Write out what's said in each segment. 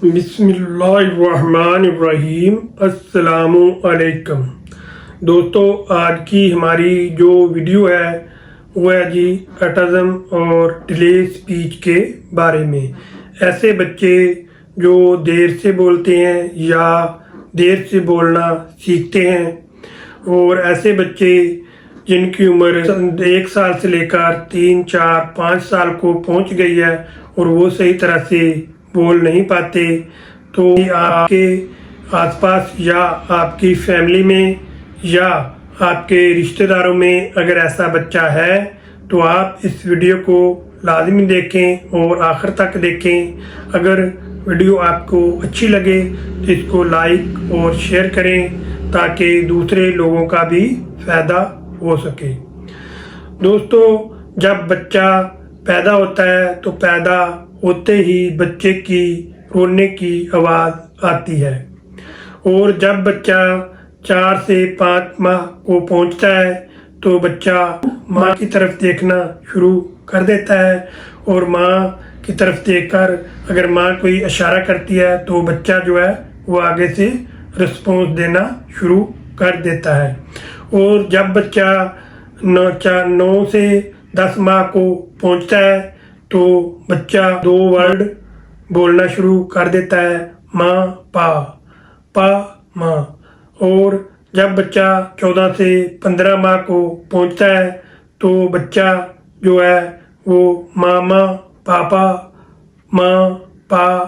बिस्मिल्लाहिर्रहमानिर्रहीम अस्सलामु अलैकुम। दोस्तों, आज की हमारी जो वीडियो है वो है जी ऑटिज़्म और डिले स्पीच के बारे में। ऐसे बच्चे जो देर से बोलते हैं या देर से बोलना सीखते हैं, और ऐसे बच्चे जिनकी उम्र 1 साल से लेकर 3, 4, 5 साल को पहुंच गई है और वो सही तरह से बोल नहीं पाते, तो आपके आसपास या आपकी फैमिली में या आपके रिश्तेदारों में अगर ऐसा बच्चा है तो आप इस वीडियो को लाजमी देखें और आखिर तक देखें। अगर वीडियो आपको अच्छी लगे तो इसको लाइक और शेयर करें ताकि दूसरे लोगों का भी फ़ायदा हो सके। दोस्तों, जब बच्चा पैदा होता है तो पैदा होते ही बच्चे की रोने की आवाज़ आती है, और जब बच्चा 4 से 5 माह को पहुंचता है तो बच्चा माँ की तरफ देखना शुरू कर देता है, और माँ की तरफ देखकर अगर माँ कोई इशारा करती है तो बच्चा जो है वो आगे से रिस्पॉन्स देना शुरू कर देता है। और जब बच्चा 9 से 10 माह को पहुंचता है तो बच्चा 2 वर्ड बोलना शुरू कर देता है, माँ पा माँ। और जब बच्चा 14 से 15 माह को पहुंचता है तो बच्चा जो है वो मामा, पापा, माँ, पा,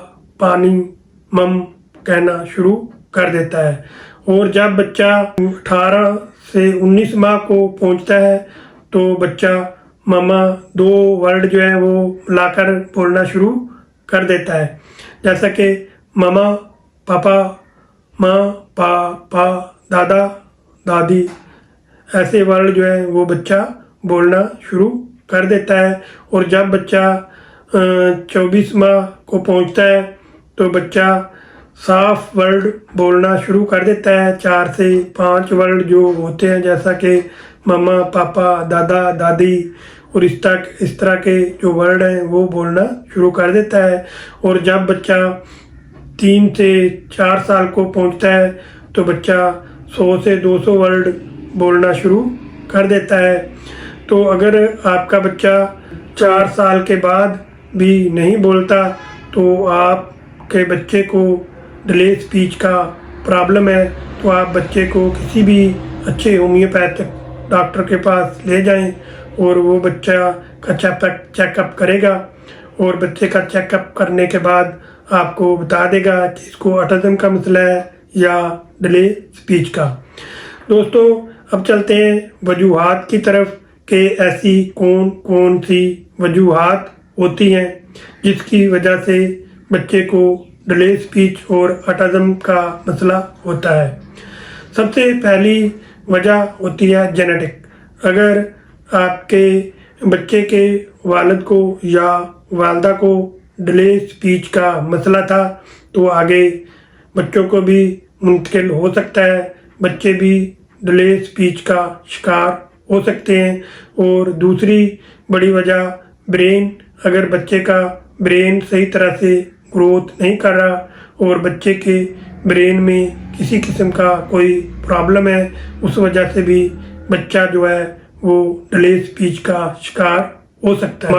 पानी, मम कहना शुरू कर देता है। और जब बच्चा 18 से 19 माह को पहुंचता है तो बच्चा मामा 2 वर्ड जो है वो लाकर बोलना शुरू कर देता है, जैसा कि मामा, पापा, माँ, पा, दादा, दादी। ऐसे वर्ड जो है वो बच्चा बोलना शुरू कर देता है। और जब बच्चा 24 माह को पहुंचता है तो बच्चा साफ वर्ड बोलना शुरू कर देता है। 4 से 5 वर्ड जो होते हैं, जैसा कि मम्मा, पापा, दादा, दादी, और इस तरह के जो वर्ड हैं वो बोलना शुरू कर देता है। और जब बच्चा 3 से 4 साल को पहुंचता है तो बच्चा 100 से 200 वर्ड बोलना शुरू कर देता है। तो अगर आपका बच्चा 4 साल के बाद भी नहीं बोलता तो आपके बच्चे को डिले स्पीच का प्रॉब्लम है, तो आप बच्चे को किसी भी अच्छे होम्योपैथिक डॉक्टर के पास ले जाएं और वो बच्चा का चेकअप करेगा, और बच्चे का चेकअप करने के बाद आपको बता देगा कि इसको ऑटिज़्म का मसला है या डिले स्पीच का। दोस्तों, अब चलते हैं वजूहात की तरफ कि ऐसी कौन कौन सी वजूहात होती हैं जिसकी वजह से बच्चे को डिले स्पीच और ऑटिज़्म का मसला होता है। सबसे पहली वजह होती है जेनेटिक। अगर आपके बच्चे के वालिद को या वालदा को डिले स्पीच का मसला था तो आगे बच्चों को भी मुंतकिल हो सकता है, बच्चे भी डिले स्पीच का शिकार हो सकते हैं। और दूसरी बड़ी वजह ब्रेन। अगर बच्चे का ब्रेन सही तरह से ग्रोथ नहीं कर रहा और बच्चे के ब्रेन में किसी किस्म का कोई प्रॉब्लम है, उस वजह से भी बच्चा जो है वो डिले स्पीच का शिकार हो सकता है।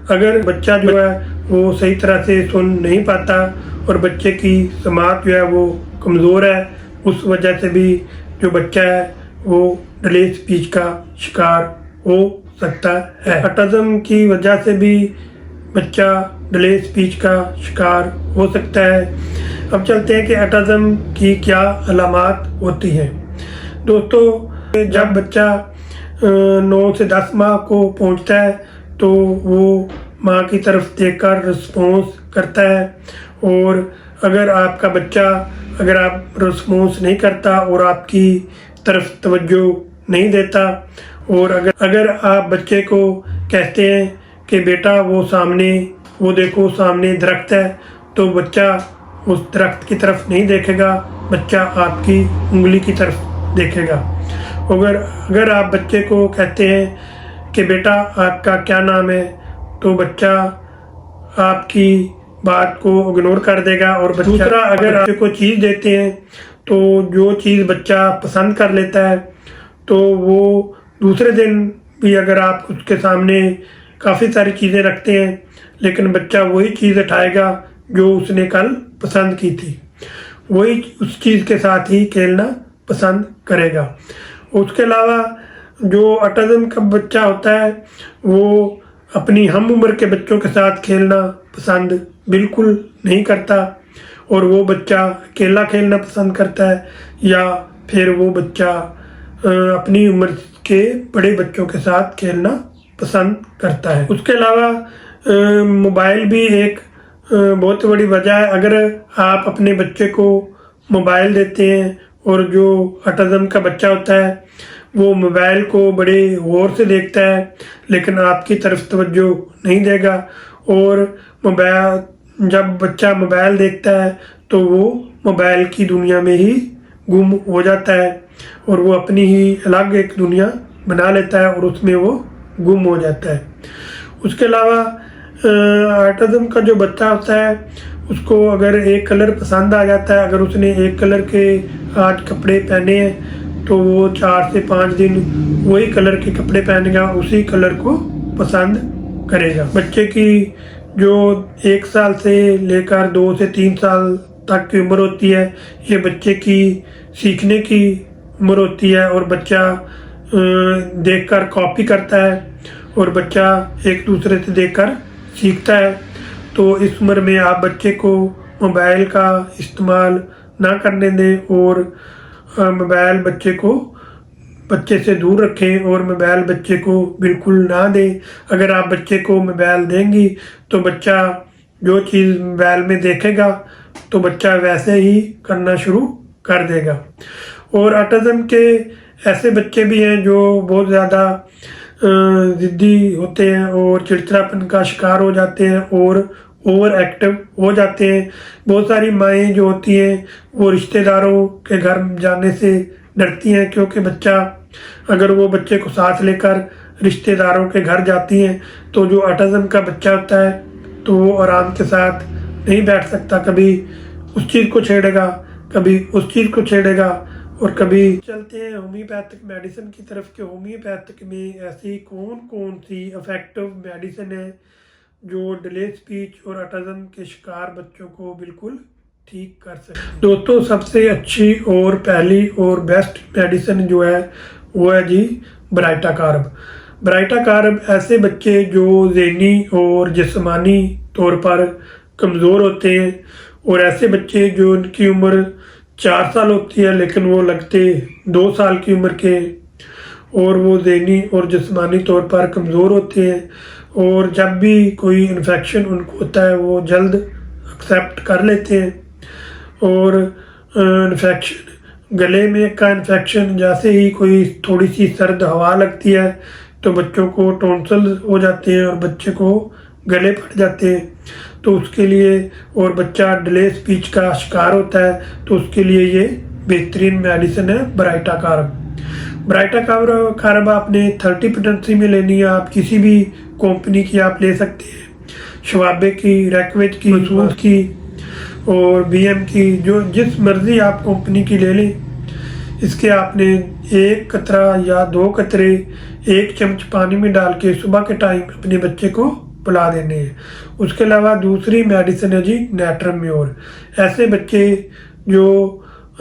अगर बच्चा जो है वो सही तरह से सुन नहीं पाता और बच्चे की समात जो है वो कमज़ोर है, उस वजह से भी जो बच्चा है वो डिले स्पीच का शिकार हो सकता है। ऑटिज़्म की वजह से भी बच्चा डिले स्पीच का शिकार हो सकता है। अब चलते हैं कि ऑटिज़्म की क्या अलामात होती हैं। दोस्तों, जब बच्चा 9 से 10 माह को पहुंचता है तो वो माँ की तरफ देखकर रिस्पॉन्स करता है, और अगर आपका बच्चा अगर आप रिस्पॉन्स नहीं करता और आपकी तरफ तवज्जो नहीं देता, और अगर आप बच्चे को कहते हैं कि बेटा वो देखो सामने दरख्त है, तो बच्चा उस दरख्त की तरफ नहीं देखेगा, बच्चा आपकी उंगली की तरफ देखेगा। अगर आप बच्चे को कहते हैं कि बेटा आपका क्या नाम है, तो बच्चा आपकी बात को इग्नोर कर देगा। और दूसरा, अगर आप कोई चीज़ देते हैं तो जो चीज़ बच्चा पसंद कर लेता है तो वो दूसरे दिन भी अगर आप उसके सामने काफ़ी सारी चीज़ें रखते हैं लेकिन बच्चा वही चीज़ उठाएगा जो उसने कल पसंद की थी, वही उस चीज़ के साथ ही खेलना पसंद करेगा। उसके अलावा जो ऑटिज्म का बच्चा होता है वो अपनी हम उम्र के बच्चों के साथ खेलना पसंद बिल्कुल नहीं करता और वो बच्चा अकेला खेलना पसंद करता है या फिर वो बच्चा अपनी उम्र के बड़े बच्चों के साथ खेलना पसंद करता है। उसके अलावा मोबाइल भी एक बहुत बड़ी वजह है। अगर आप अपने बच्चे को मोबाइल देते हैं और जो ऑटिज्म का बच्चा होता है वो मोबाइल को बड़े गौर से देखता है लेकिन आपकी तरफ तवज्जो नहीं देगा, और मोबाइल जब बच्चा मोबाइल देखता है तो वो मोबाइल की दुनिया में ही गुम हो जाता है और वो अपनी ही अलग एक दुनिया बना लेता है और उसमें वो गुम हो जाता है। उसके अलावा ऑटिज्म का जो बच्चा होता है उसको अगर एक कलर पसंद आ जाता है, अगर उसने एक कलर के आज कपड़े पहने हैं तो वो 4 से 5 दिन वही कलर के कपड़े पहनेगा, उसी कलर को पसंद करेगा। बच्चे की जो 1 साल से लेकर 2 से 3 साल तक की उम्र होती है ये बच्चे की सीखने की उम्र होती है और बच्चा देखकर कॉपी करता है और बच्चा एक दूसरे से देखकर सीखता है। तो इस उम्र में आप बच्चे को मोबाइल का इस्तेमाल ना करने दें और मोबाइल बच्चे से दूर रखें और मोबाइल बच्चे को बिल्कुल ना दें। अगर आप बच्चे को मोबाइल देंगी तो बच्चा जो चीज़ मोबाइल में देखेगा तो बच्चा वैसे ही करना शुरू कर देगा। और ऑटिज्म के ऐसे बच्चे भी हैं जो बहुत ज़्यादा ज़िद्दी होते हैं और चिड़चिड़ापन का शिकार हो जाते हैं और ओवर एक्टिव हो जाते हैं। बहुत सारी माएँ जो होती हैं वो रिश्तेदारों के घर जाने से डरती हैं क्योंकि बच्चा अगर वो बच्चे को साथ लेकर रिश्तेदारों के घर जाती हैं तो जो ऑटिज्म का बच्चा होता है तो वो आराम के साथ नहीं बैठ सकता, कभी उस चीज़ को छेड़ेगा कभी उस चीज़ को छेड़ेगा और कभी। चलते हैं होम्योपैथिक मेडिसिन की तरफ कि होम्योपैथिक में ऐसी कौन कौन सी इफेक्टिव मेडिसिन है जो डिले स्पीच और ऑटिज्म के शिकार बच्चों को बिल्कुल ठीक कर सकते हैं। दोस्तों, सबसे अच्छी और पहली और बेस्ट मेडिसिन जो है वो है जी ब्राइटा कार्ब। ब्राइटा कार्ब ऐसे बच्चे जो ज़हनी और जिस्मानी तौर पर कमज़ोर होते हैं और ऐसे बच्चे जो उनकी उम्र 4 साल होती है लेकिन वो लगते 2 साल की उम्र के और वो ज़हनी और जिस्मानी तौर पर कमज़ोर होते हैं और जब भी कोई इन्फेक्शन उनको होता है वो जल्द एक्सेप्ट कर लेते हैं। और इन्फेक्शन गले में का इन्फेक्शन जैसे ही कोई थोड़ी सी सर्द हवा लगती है तो बच्चों को टॉन्सिल हो जाते हैं और बच्चे को गले फट जाते हैं। तो उसके लिए और बच्चा डिले स्पीच का शिकार होता है तो उसके लिए ये बेहतरीन मेडिसिन है ब्राइटा कार्ब। ब्राइटा कार्ब आपने 30 पोटेंसी में लेनी है। आप किसी भी कंपनी की आप ले सकते हैं, शवाबे की, रैकवेज की, सूज की और बीएम की, जो जिस मर्जी आप कंपनी की ले लें। इसके आपने 1 कतरा या 2 कतरे 1 चम्मच पानी में डाल के सुबह के टाइम अपने बच्चे को पिला देने हैं। उसके अलावा दूसरी मेडिसिन है जी नेट्रम म्योर। ऐसे बच्चे जो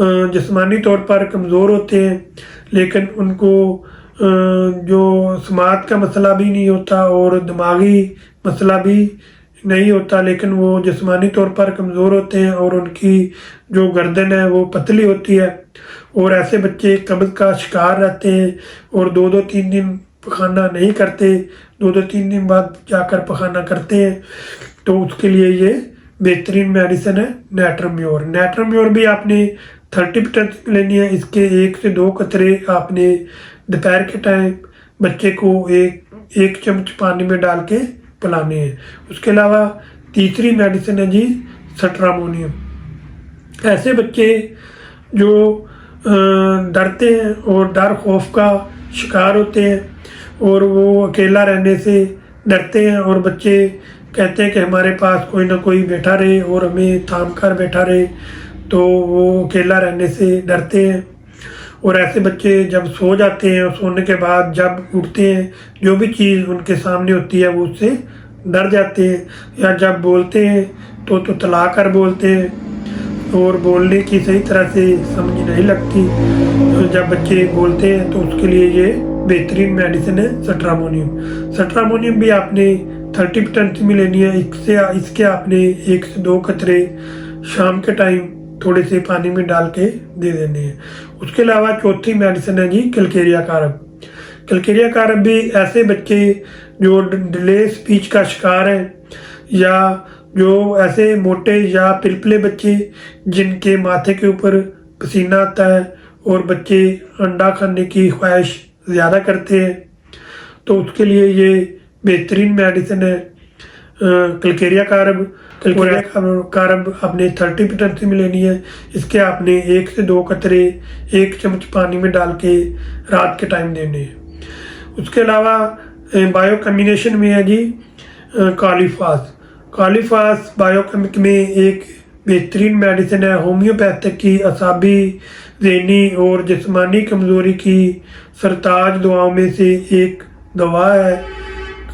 जिस्मानी तौर पर कमज़ोर होते हैं लेकिन उनको जो समात का मसला भी नहीं होता और दिमागी मसला भी नहीं होता लेकिन वो जिस्मानी तौर पर कमज़ोर होते हैं और उनकी जो गर्दन है वो पतली होती है और ऐसे बच्चे कब्ज़ का शिकार रहते हैं और 2-3 दिन पखाना नहीं करते, 2-3 दिन बाद जाकर पखाना करते हैं। तो उसके लिए ये बेहतरीन मेडिसिन है नेट्रम म्योर। नेट्रम म्योर भी आपने 30% लेनी है। इसके 1 से 2 कतरे आपने दोपहर के टाइम बच्चे को एक चम्मच पानी में डाल के पिलाने हैं। उसके अलावा तीसरी मेडिसिन है जी सट्रामोनियम। ऐसे बच्चे जो डरते हैं और डर खौफ का शिकार होते हैं और वो अकेला रहने से डरते हैं और बच्चे कहते हैं कि हमारे पास कोई ना कोई बैठा रहे और हमें थाम कर बैठा रहे, तो वो अकेला रहने से डरते हैं। और ऐसे बच्चे जब सो जाते हैं और सोने के बाद जब उठते हैं, जो भी चीज़ उनके सामने होती है वो उससे डर जाते हैं, या जब बोलते हैं तो तला कर बोलते हैं और बोलने की सही तरह से समझ नहीं लगती। तो जब बच्चे बोलते हैं तो उसके लिए ये बेहतरीन मेडिसिन है सट्रामोनियम। सट्रामोनियम भी आपने 30% में लेनी है। इसके आपने 1 से 2 कतरे शाम के टाइम थोड़े से पानी में डाल के दे देने हैं। उसके अलावा चौथी मेडिसिन है जी कैलकेरिया कारब। कैलकेरिया कारब भी ऐसे बच्चे जो डिले स्पीच का शिकार हैं, या जो ऐसे मोटे या पिलपले बच्चे जिनके माथे के ऊपर पसीना आता है और बच्चे अंडा खाने की ख्वाहिश ज़्यादा करते हैं, तो उसके लिए ये बेहतरीन मेडिसिन है कैलकेरिया कारब। कैलकेरिया कारब आपने 30% में लेनी है। इसके आपने 1 से 2 कतरे 1 चम्मच पानी में डाल के रात के टाइम देने हैं। उसके अलावा बायो कम्बिनेशन में है जी कॉलीफास। कॉलीफास बायोकेमिक में एक बेहतरीन मेडिसिन है, होम्योपैथिक की असाबी, ज़हनी और जिस्मानी कमज़ोरी की सरताज दवाओं में से एक दवा है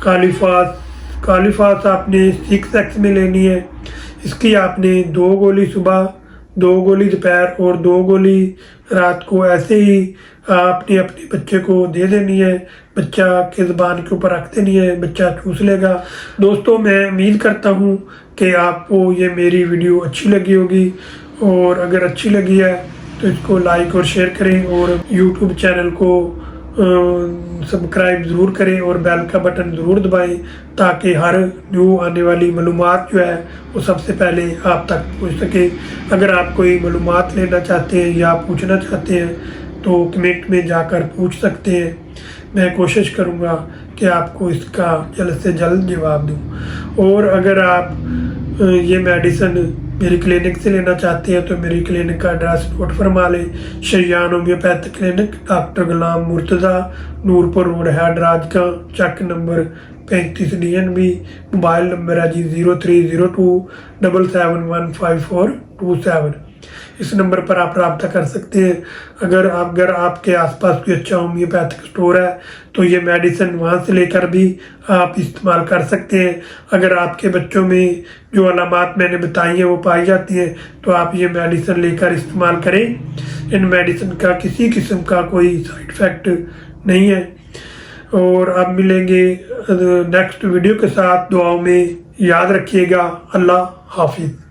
कॉलीफास। कॉलीफास आपने 6x में लेनी है। इसकी आपने 2 गोली सुबह, 2 गोली दोपहर और 2 गोली रात को ऐसे ही आपने अपने बच्चे को दे देनी है। बच्चा के ज़ुबान के ऊपर रख देनी है, बच्चा चूस लेगा। दोस्तों, मैं उम्मीद करता हूँ कि आपको ये मेरी वीडियो अच्छी लगी होगी, और अगर अच्छी लगी है तो इसको लाइक और शेयर करें, और यूट्यूब चैनल को सब्सक्राइब ज़रूर करें और बेल का बटन ज़रूर दबाएं, ताकि हर न्यू आने वाली मालूमात जो है वो सबसे पहले आप तक पहुंच सके। अगर आप कोई मालूमात लेना चाहते हैं या पूछना चाहते हैं तो कमेंट में जाकर पूछ सकते हैं। मैं कोशिश करूंगा कि आपको इसका जल्द से जल्द जवाब दूं। और अगर आप ये मेडिसिन मेरी क्लिनिक से लेना चाहते हैं तो मेरी क्लिनिक का एड्रेस नोट फरमा लें। शरियान होम्योपैथिक क्लिनिक, डॉक्टर गुलाम मुर्तज़ा, नूरपुर रोड, हैदराबाद, चक नंबर 35 DNB। मोबाइल नंबर है जी 0302 77155427। इस नंबर पर आप रब्ता कर सकते हैं। अगर आपके आसपास कोई अच्छा होम्योपैथिक स्टोर है तो ये मेडिसिन वहाँ से लेकर भी आप इस्तेमाल कर सकते हैं। अगर आपके बच्चों में जो अलामात मैंने बताई हैं वो पाई जाती हैं तो आप ये मेडिसिन लेकर इस्तेमाल करें। इन मेडिसिन का किसी किस्म का कोई साइड इफ़ेक्ट नहीं है। और आप मिलेंगे नेक्स्ट वीडियो के साथ। दुआओं में याद रखिएगा। अल्लाह हाफिज़।